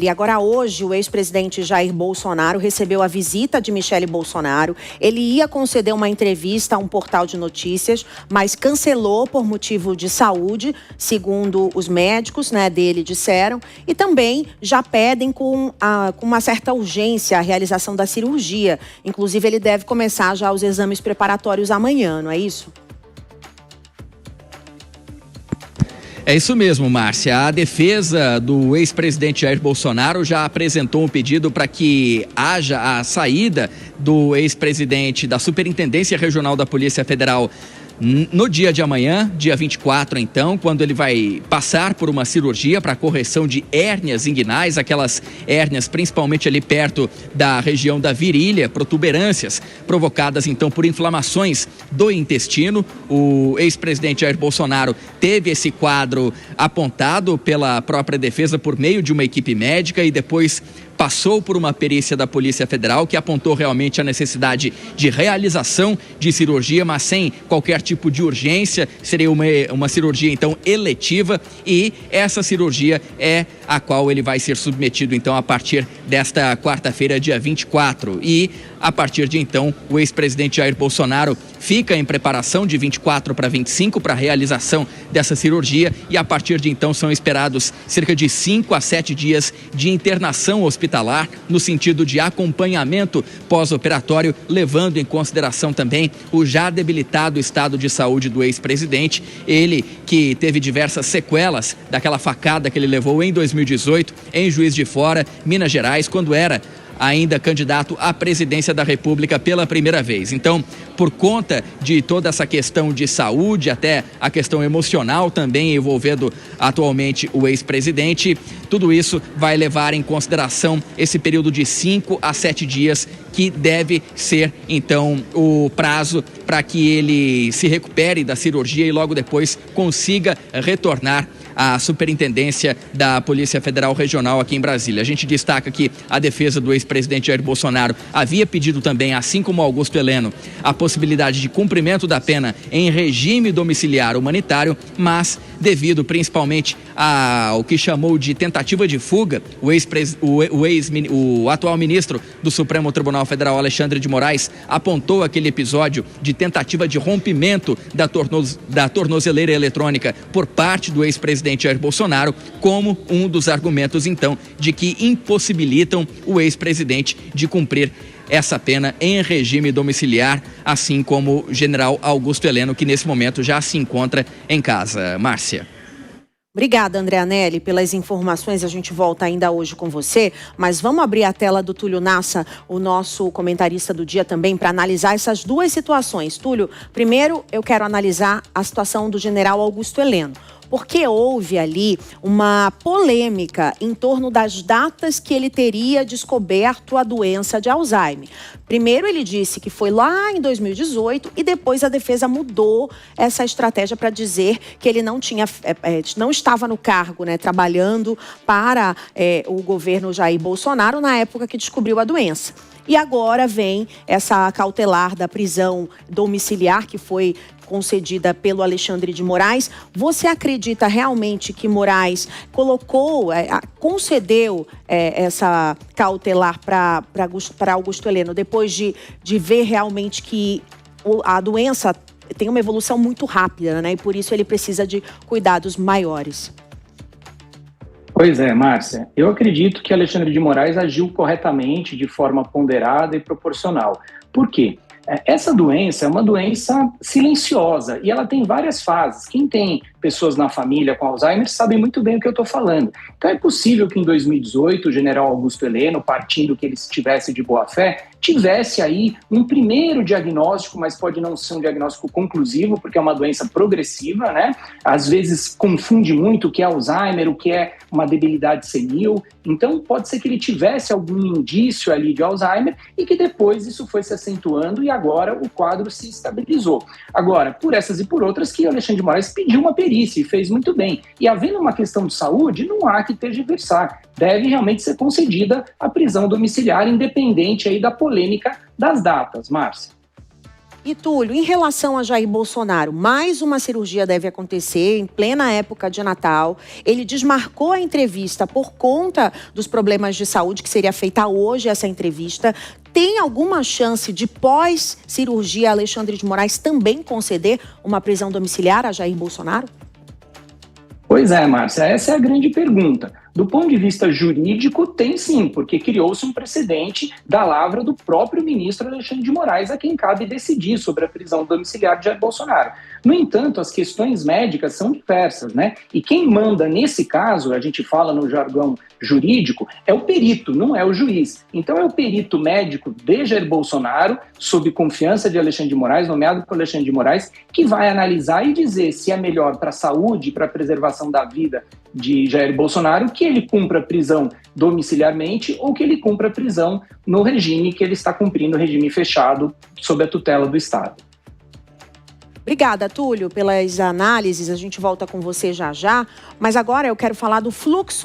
E agora hoje o ex-presidente Jair Bolsonaro recebeu a visita de Michele Bolsonaro. Ele ia conceder uma entrevista a um portal de notícias, mas cancelou por motivo de saúde, segundo os médicos dele disseram. E também já pedem com uma certa urgência a realização da cirurgia. Inclusive ele deve começar já os exames preparatórios amanhã, não é isso? É isso mesmo, Márcia. A defesa do ex-presidente Jair Bolsonaro já apresentou um pedido para que haja a saída do ex-presidente da Superintendência Regional da Polícia Federal no dia de amanhã, dia 24, então, quando ele vai passar por uma cirurgia para correção de hérnias inguinais, aquelas hérnias principalmente ali perto da região da virilha, protuberâncias provocadas então por inflamações do intestino. O ex-presidente Jair Bolsonaro teve esse quadro apontado pela própria defesa por meio de uma equipe médica e depois passou por uma perícia da Polícia Federal que apontou realmente a necessidade de realização de cirurgia, mas sem qualquer tipo de urgência. Seria uma cirurgia, então, eletiva, e essa cirurgia é a qual ele vai ser submetido, então, a partir desta quarta-feira, dia 24. E, a partir de então, o ex-presidente Jair Bolsonaro fica em preparação de 24 para 25 para a realização dessa cirurgia, e a partir de então são esperados cerca de 5 a 7 dias de internação hospitalar no sentido de acompanhamento pós-operatório, levando em consideração também o já debilitado estado de saúde do ex-presidente, ele que teve diversas sequelas daquela facada que ele levou em 2018 em Juiz de Fora, Minas Gerais, quando era ainda candidato à presidência da República pela primeira vez. Então, por conta de toda essa questão de saúde, até a questão emocional também envolvendo atualmente o ex-presidente, tudo isso vai levar em consideração esse período de 5 a 7 dias que deve ser, então, o prazo para que ele se recupere da cirurgia e logo depois consiga retornar à superintendência da Polícia Federal Regional aqui em Brasília. A gente destaca que a defesa do ex-presidente Jair Bolsonaro havia pedido também, assim como Augusto Heleno, a possibilidade de cumprimento da pena em regime domiciliar humanitário, mas devido principalmente ao que chamou de tentativa de fuga, o atual ministro do Supremo Tribunal Federal, Alexandre de Moraes, apontou aquele episódio de tentativa de rompimento da tornozeleira eletrônica por parte do ex-presidente Jair Bolsonaro como um dos argumentos, então, de que impossibilitam o ex-presidente de cumprir essa pena em regime domiciliar, assim como o general Augusto Heleno, que nesse momento já se encontra em casa. Márcia. Obrigada, André Anelli, pelas informações. A gente volta ainda hoje com você, mas vamos abrir a tela do Túlio Nassa, o nosso comentarista do dia também, para analisar essas duas situações. Túlio, primeiro eu quero analisar a situação do general Augusto Heleno, porque houve ali uma polêmica em torno das datas que ele teria descoberto a doença de Alzheimer. Primeiro ele disse que foi lá em 2018 e depois a defesa mudou essa estratégia para dizer que ele não estava no cargo, trabalhando para o governo Jair Bolsonaro na época que descobriu a doença. E agora vem essa cautelar da prisão domiciliar que foi concedida pelo Alexandre de Moraes. Você acredita realmente que Moraes concedeu essa cautelar para Augusto Heleno depois de ver realmente que a doença tem uma evolução muito rápida, e por isso ele precisa de cuidados maiores? Pois é, Márcia. Eu acredito que Alexandre de Moraes agiu corretamente, de forma ponderada e proporcional. Por quê? Essa doença é uma doença silenciosa e ela tem várias fases. Quem tem pessoas na família com Alzheimer sabem muito bem o que eu estou falando. Então é possível que em 2018 o general Augusto Heleno, partindo que ele estivesse de boa fé, tivesse aí um primeiro diagnóstico, mas pode não ser um diagnóstico conclusivo, porque é uma doença progressiva, Às vezes confunde muito o que é Alzheimer, o que é uma debilidade senil. Então pode ser que ele tivesse algum indício ali de Alzheimer e que depois isso foi se acentuando e agora o quadro se estabilizou. Agora, por essas e por outras, que o Alexandre de Moraes pediu uma perícia e fez muito bem. E havendo uma questão de saúde, não há que tergiversar. Deve realmente ser concedida a prisão domiciliar, independente aí da polêmica das datas, Márcia. E Túlio, em relação a Jair Bolsonaro, mais uma cirurgia deve acontecer em plena época de Natal. Ele desmarcou a entrevista por conta dos problemas de saúde, que seria feita hoje essa entrevista. Tem alguma chance de pós-cirurgia Alexandre de Moraes também conceder uma prisão domiciliar a Jair Bolsonaro? Pois é, Márcia, essa é a grande pergunta. Do ponto de vista jurídico, tem sim, porque criou-se um precedente da lavra do próprio ministro Alexandre de Moraes, a quem cabe decidir sobre a prisão domiciliar de Jair Bolsonaro. No entanto, as questões médicas são diversas, né? E quem manda nesse caso, a gente fala no jargão jurídico, é o perito, não é o juiz. Então é o perito médico de Jair Bolsonaro, sob confiança de Alexandre de Moraes, nomeado por Alexandre de Moraes, que vai analisar e dizer se é melhor para a saúde, para a preservação da vida de Jair Bolsonaro, que ele cumpra a prisão domiciliarmente ou que ele cumpra a prisão no regime que ele está cumprindo, regime fechado, sob a tutela do Estado. Obrigada, Túlio, pelas análises. A gente volta com você já já. Mas agora eu quero falar do fluxo